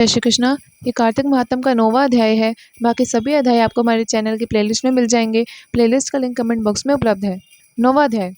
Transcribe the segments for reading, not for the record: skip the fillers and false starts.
जय श्री कृष्णा। ये कार्तिक महात्म का 9वां अध्याय है। बाकी सभी अध्याय आपको हमारे चैनल की प्लेलिस्ट में मिल जाएंगे। प्लेलिस्ट का लिंक कमेंट बॉक्स में उपलब्ध है। 9वां अध्याय।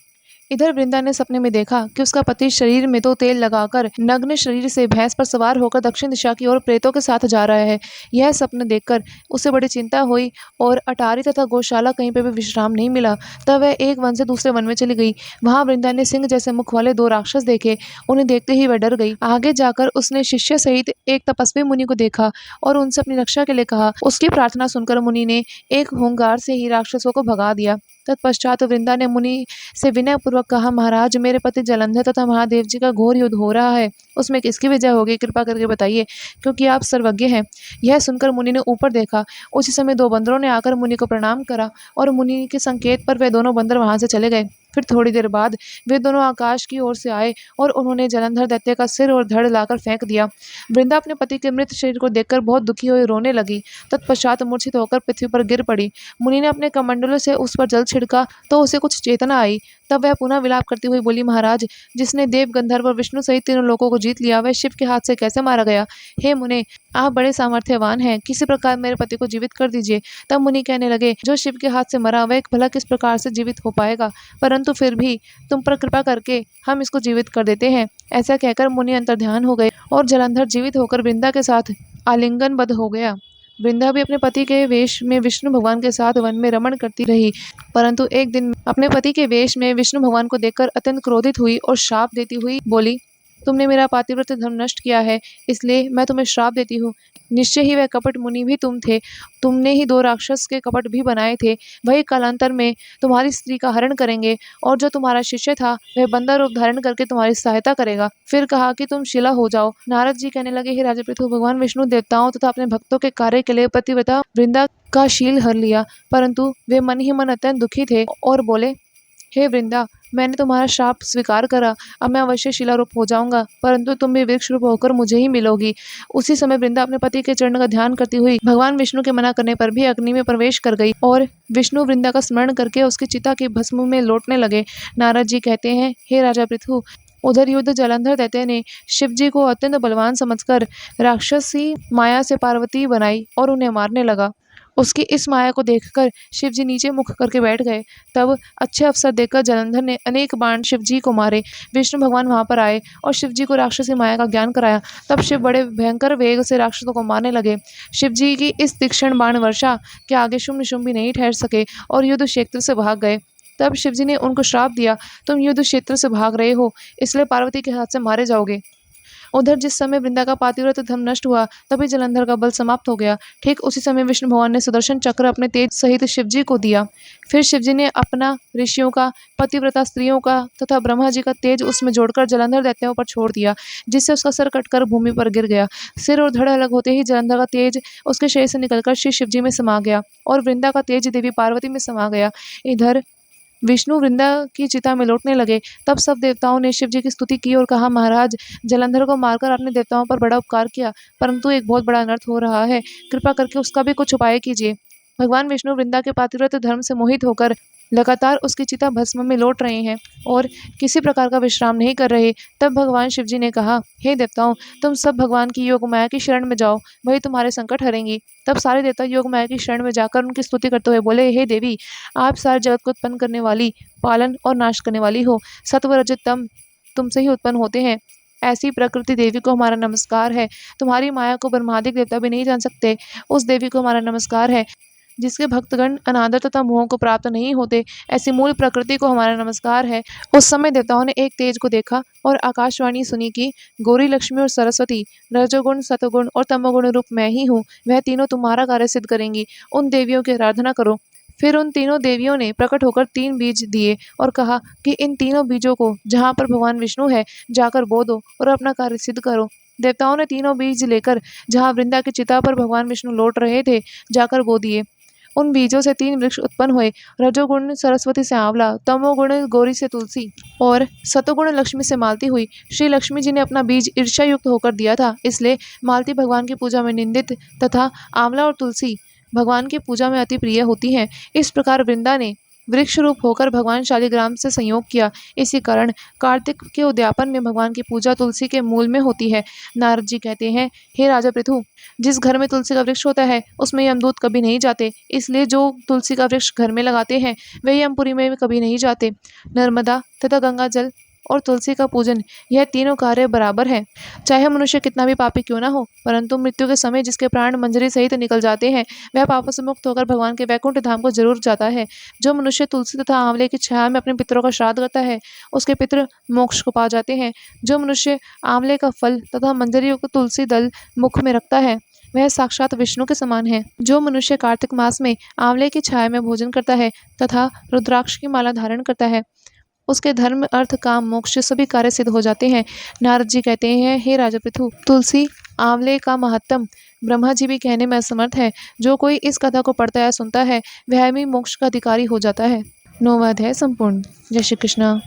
इधर वृंदा ने सपने में देखा कि उसका पति शरीर में तो तेल लगाकर नग्न शरीर से भैंस पर सवार होकर दक्षिण दिशा की ओर प्रेतों के साथ जा रहा है। यह सपने देखकर उसे बड़ी चिंता हुई और अटारी तथा गौशाला कहीं पे भी विश्राम नहीं मिला। तब वह एक वन से दूसरे वन में चली गई। वहां वृंदा ने सिंह जैसे मुख वाले 2 राक्षस देखे। उन्हें देखते ही वह डर गई। आगे जाकर उसने शिष्य सहित एक तपस्वी मुनि को देखा और उनसे अपनी रक्षा के लिए कहा। उसकी प्रार्थना सुनकर मुनि ने एक हुंकार से ही राक्षसों को भगा दिया। तत्पश्चात वृंदा ने मुनि से विनय पूर्वक कहा, महाराज, मेरे पति जलंधर तथा महादेव जी का घोर युद्ध हो रहा है। उसमें किसकी विजय होगी, कृपा करके बताइए, क्योंकि आप सर्वज्ञ हैं। यह सुनकर मुनि ने ऊपर देखा। उसी समय 2 बंदरों ने आकर मुनि को प्रणाम करा और मुनि के संकेत पर वे दोनों बंदर वहां से चले गए। फिर थोड़ी देर बाद वे दोनों आकाश की ओर से आए और उन्होंने जलंधर दैत्य का सिर और धड़ लाकर फेंक दिया। वृंदा अपने पति के मृत शरीर को देखकर बहुत दुखी हुई रोने लगी। तत्पश्चात मूर्छित होकर पृथ्वी पर गिर पड़ी। मुनि ने अपने कमंडलों से उस पर जल छिड़का तो उसे कुछ चेतना आई। तब वह पुनः विलाप करती हुई बोली, महाराज, जिसने देव, गंधर्व और विष्णु सहित तीनों लोकों को जीत लिया, वह शिव के हाथ से कैसे मारा गया? हे मुने, आप बड़े सामर्थ्यवान हैं, किसी प्रकार मेरे पति को जीवित कर दीजिए। तब मुनि कहने लगे, जो शिव के हाथ से मरा वह भला किस प्रकार से जीवित हो पाएगा? परंतु फिर भी तुम पर कृपा करके हम इसको जीवित कर देते हैं। ऐसा कहकर मुनि अंतर्ध्यान हो गए और जलंधर जीवित होकर वृंदा के साथ आलिंगनबद्ध हो गया। वृंदा भी अपने पति के वेश में विष्णु भगवान के साथ वन में रमण करती रही, परंतु एक दिन अपने पति के वेश में विष्णु भगवान को देखकर अत्यंत क्रोधित हुई और शाप देती हुई बोली, तुमने मेरा पातिव्रत्य धर्म नष्ट किया है, इसलिए मैं तुम्हें श्राप देती हूँ। निश्चय ही वह कपट मुनि भी तुम थे। तुमने ही 2 राक्षस के कपट भी बनाए थे। वही कालांतर में तुम्हारी स्त्री का हरण करेंगे और जो तुम्हारा शिष्य था वह बंदर रूप धारण करके तुम्हारी सहायता करेगा। फिर कहा कि तुम शिला हो जाओ। नारद जी कहने लगे, हे राजा पृथु, भगवान विष्णु देवताओं तथा अपने भक्तों के कार्य के लिए पतिव्रता वृंदा का शील हर लिया, परंतु वे मन ही मन अत्यंत दुखी थे और बोले, हे वृंदा, मैंने तुम्हारा श्राप स्वीकार करा। अब मैं अवश्य शिला रूप हो जाऊंगा, परंतु तुम भी वृक्ष रूप होकर मुझे ही मिलोगी। उसी समय वृंदा अपने पति के चरण का ध्यान करती हुई भगवान विष्णु के मना करने पर भी अग्नि में प्रवेश कर गई और विष्णु वृंदा का स्मरण करके उसकी चिता की भस्म में लौटने लगे। नारद जी कहते हैं, हे राजा पृथु, उधर युद्ध जलंधर दैत्य ने शिव जी को अत्यंत बलवान समझकर राक्षसी माया से पार्वती बनाई और उन्हें मारने लगा। उसकी इस माया को देखकर शिव जी नीचे मुख करके बैठ गए। तब अच्छे अवसर देखकर जलंधर ने अनेक बाण शिव जी को मारे। विष्णु भगवान वहां पर आए और शिव जी को राक्षसी माया का ज्ञान कराया। तब शिव बड़े भयंकर वेग से राक्षसों को मारने लगे। शिव जी की इस तीक्ष्ण बाण वर्षा के आगे शुंभ निशुंभ भी नहीं ठहर सके और युद्ध क्षेत्र से भाग गए। तब शिव जी ने उनको श्राप दिया, तुम युद्ध क्षेत्र से भाग रहे हो, इसलिए पार्वती के हाथ से मारे जाओगे। उधर जिस समय वृंदा का पातिव्रत्य धर्म नष्ट हुआ, तभी जलंधर का बल समाप्त हो गया। ठीक उसी समय विष्णु भगवान ने सुदर्शन चक्र अपने तेज सहित शिवजी को दिया। फिर शिवजी ने अपना ऋषियों का, पतिव्रता स्त्रियों का तथा ब्रह्मा जी का तेज उसमें जोड़कर जलंधर दैत्यों पर छोड़ दिया, जिससे उसका सर कटकर भूमि पर गिर गया। सिर और धड़ अलग होते ही जलंधर का तेज उसके शरीर से निकलकर श्री शिवजी में समा गया और वृंदा का तेज देवी पार्वती में समा गया। इधर विष्णु वृंदा की चिता में लौटने लगे। तब सब देवताओं ने शिव जी की स्तुति की और कहा, महाराज, जलंधर को मारकर आपने देवताओं पर बड़ा उपकार किया, परंतु एक बहुत बड़ा अनर्थ हो रहा है, कृपा करके उसका भी कुछ उपाय कीजिए। भगवान विष्णु वृंदा के पातिव्रत्य धर्म से मोहित होकर लगातार उसकी चिता भस्म में लौट रहे हैं और किसी प्रकार का विश्राम नहीं कर रहे। तब भगवान शिव जी ने कहा, हे देवताओं, तुम सब भगवान की योग माया की शरण में जाओ, वही तुम्हारे संकट हरेंगी। तब सारे देवता योग माया की शरण में जाकर उनकी स्तुति करते हुए बोले, हे देवी, आप सारे जगत को उत्पन्न करने वाली, पालन और नाश करने वाली हो। सत्व रजत तम तुमसे ही उत्पन्न होते हैं। ऐसी प्रकृति देवी को हमारा नमस्कार है। तुम्हारी माया को ब्रह्मादिक देवता भी नहीं जान सकते। उस देवी को हमारा नमस्कार है जिसके भक्तगण अनादर तथा मोह को प्राप्त नहीं होते। ऐसी मूल प्रकृति को हमारा नमस्कार है। उस समय देवताओं ने एक तेज को देखा और आकाशवाणी सुनी कि गौरी, लक्ष्मी और सरस्वती, रजोगुण, सतोगुण और तमोगुण रूप मैं ही हूँ, वह तीनों तुम्हारा कार्य सिद्ध करेंगी। उन देवियों की आराधना करो। फिर उन तीनों देवियों ने प्रकट होकर 3 बीज दिए और कहा कि इन तीनों बीजों को जहाँ पर भगवान विष्णु है जाकर बो दो और अपना कार्य सिद्ध करो। देवताओं ने तीनों बीज लेकर जहाँ वृंदा की चिता पर भगवान विष्णु लौट रहे थे जाकर बो दिए। उन बीजों से 3 वृक्ष उत्पन्न हुए। रजोगुण सरस्वती से आंवला, तमोगुण गौरी से तुलसी और सतोगुण लक्ष्मी से मालती हुई। श्री लक्ष्मी जी ने अपना बीज ईर्ष्या युक्त होकर दिया था, इसलिए मालती भगवान की पूजा में निंदित तथा आंवला और तुलसी भगवान की पूजा में अति प्रिय होती हैं। इस प्रकार वृंदा ने वृक्ष रूप होकर भगवान शालिग्राम से संयोग किया। इसी कारण कार्तिक के उद्यापन में भगवान की पूजा तुलसी के मूल में होती है। नारद जी कहते हैं, हे राजा पृथु, जिस घर में तुलसी का वृक्ष होता है उसमें यमदूत कभी नहीं जाते, इसलिए जो तुलसी का वृक्ष घर में लगाते हैं वे यमपुरी में कभी नहीं जाते। नर्मदा तथा गंगा जल और तुलसी का पूजन, यह तीनों कार्य बराबर हैं। चाहे मनुष्य कितना भी पापी क्यों ना हो, परंतु मृत्यु के समय जिसके प्राण मंजरी सहित निकल जाते हैं वह पापों से मुक्त होकर भगवान के वैकुंठ धाम को जरूर जाता है। जो मनुष्य तुलसी तथा आंवले की छाया में अपने पितरों का श्राद्ध करता है उसके पितृ मोक्ष को पा जाते हैं। जो मनुष्य आंवले का फल तथा मंजरी युक्त तुलसी दल मुख में रखता है वह साक्षात विष्णु के समान है। जो मनुष्य कार्तिक मास में आंवले की छाया में भोजन करता है तथा रुद्राक्ष की माला धारण करता है उसके धर्म अर्थ काम मोक्ष सभी कार्य सिद्ध हो जाते हैं। नारद जी कहते हैं, हे राजा पृथु, तुलसी आंवले का महत्तम ब्रह्मा जी भी कहने में असमर्थ है। जो कोई इस कथा को पढ़ता या सुनता है वह भी मोक्ष का अधिकारी हो जाता है। 9वां अध्याय संपूर्ण। जय श्री कृष्ण।